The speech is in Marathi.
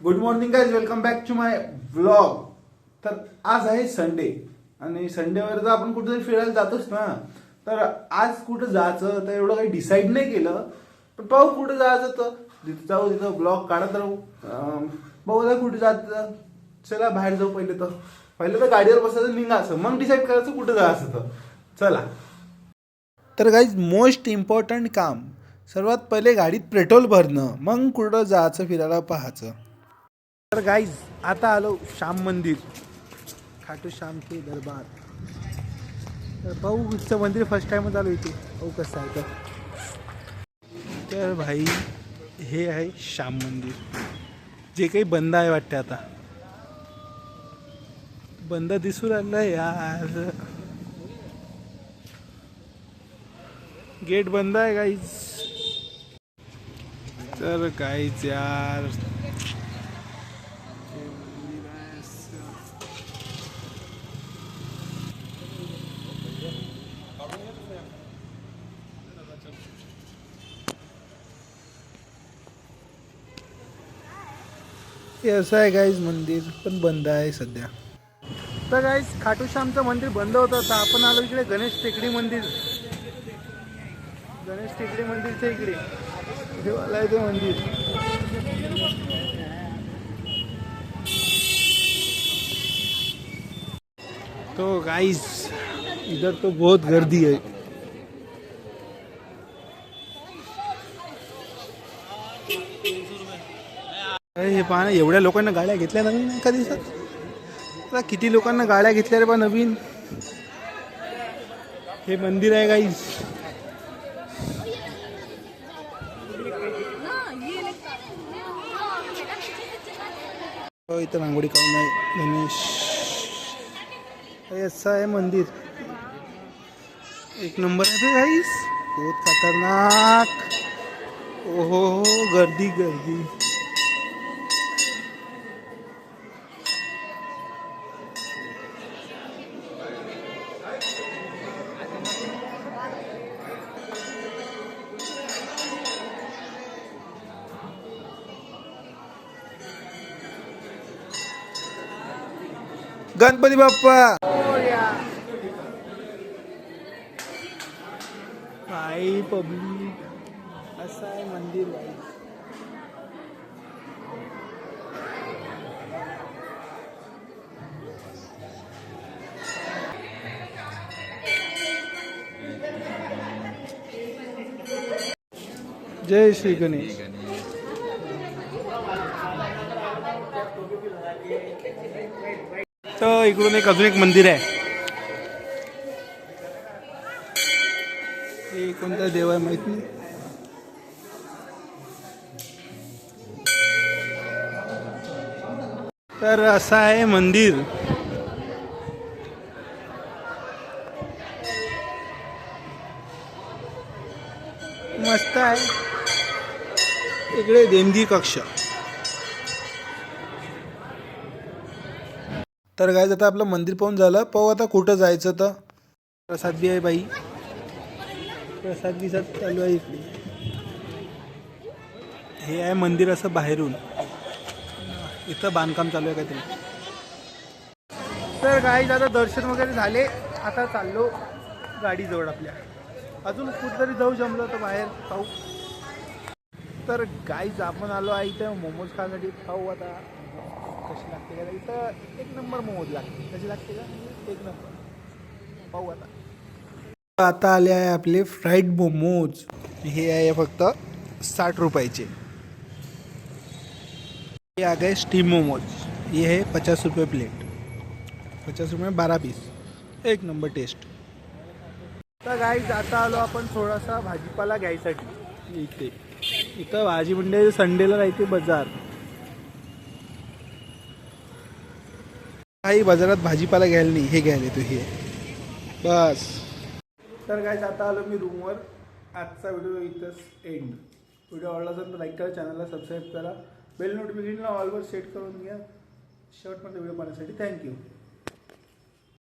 Good morning guys, welcome back to my vlog. तर आज आहे संडे आणि संडेवर तर आपण कुठेतरी फिरायला जातोच ना. तर आज कुठं जायचं तर एवढं काही डिसाईड नाही केलं, पण पाहू कुठं जायचं तर जिथं जाऊ तिथं ब्लॉग काढत राहू. बघू कुठे जायचं. चला बाहेर जाऊ. पहिले तर गाडीवर बसायचं, निघायचं, मग डिसाईड करायचं कुठं जायचं. तर चला. तर गाईज मोस्ट इम्पॉर्टंट काम, सर्वात पहिले गाडीत पेट्रोल भरणं, मग कुठं जायचं फिरायला पाहायचं. तर गाईज आता आलो श्याम मंदिर, खाटू श्याम के दरबार. तर पाहू इथचं मंदिर फर्स्ट टाइमच आलो इथे, पाहू कसं आहे. तर भाई हे आहे श्याम मंदिर, जे काही बंद आहे वाटते. आता बंद दिसू राहिलं यार, गेट बंद आहे गाईज. तर गाईज यार हे असं आहे गाईज, मंदिर पण बंद आहे सध्या. तर गाईज खाटू श्यामचं मंदिर बंद होतं, तर आपण आलो इकडे गणेश टेकडी मंदिर. गणेश टेकडी मंदिरच्या इकडे हे वाला आहे ते मंदिर. तो गाइस इधर तो बहुत गर्दी है. हे पहा ना, एवढ्या लोकांना गाड्या घेतल्या नवीन एका दिवसात. किती लोकांना गाड्या घेतल्या रे बा नवीन. हे मंदिर आहे गाईस. इथं रांगोळी काढून आहे गणेश. असं आहे मंदिर, एक नंबर आहे ते गाईस, बहुत खतरनाक. ओहो गर्दी गर्दी. गणपती बाप्पा. भाई पब्लिक, असं आहे मंदिर भाई. जय श्री गणेश. तर इकडून अजून एक मंदिर आहे. हे कोणता देव आहे माहित नाही. तर असं आहे मंदिर. मस्त आहे. इकडे देणगी कक्ष. तर गाईज आता आपलं मंदिर पाहून झालं, पाहू आता कुठं जायचं. तर प्रसाद बी आहे बाई, प्रसाद बिसाद चालू आहे इकडे. हे आहे मंदिर असं बाहेरून, इथं बांधकाम चालू आहे काहीतरी. तर गाईज आता दर्शन वगैरे झाले, आता चाललो गाडीजवळ आपल्या. अजून कुठेतरी जाऊ जमलं तर बाहेर पाहू. तर गाईज आपण आलो आहे इथं मोमोज खाण्यासाठी. पाहू आता कशी लागते का. इथं एक नंबर मोमोज लागते. कशी लागते का, एक नंबर. पाहू आता आले आहे आपले फ्राईड मोमोज. हे आहे फक्त 60 रुपयाचे. ये आ गए स्टीम मोमोज. ये है 50 रुपये प्लेट. 50 रुपये 12 पीस. एक नंबर टेस्ट. तर गाईज आता आलो आपण थोडासा भाजीपाला घ्यायसाठी इथे. इथं भाजी म्हणजे संडेला राहते बाजार. काही बाजारात भाजीपाला घ्यायला नाही, हे घ्यायला येतो हे बस. तर गाईज आता आलो मी रूमवर. आजचा व्हिडिओ इथंच एंड. व्हिडिओ आवडला असेल तर लाईक करा, चॅनलला सबस्क्राईब करा, बेल नोटिफिकेशनला ऑलवर सेट करून घ्या. शेवटमध्ये व्हिडिओ पाहण्यासाठी थँक्यू.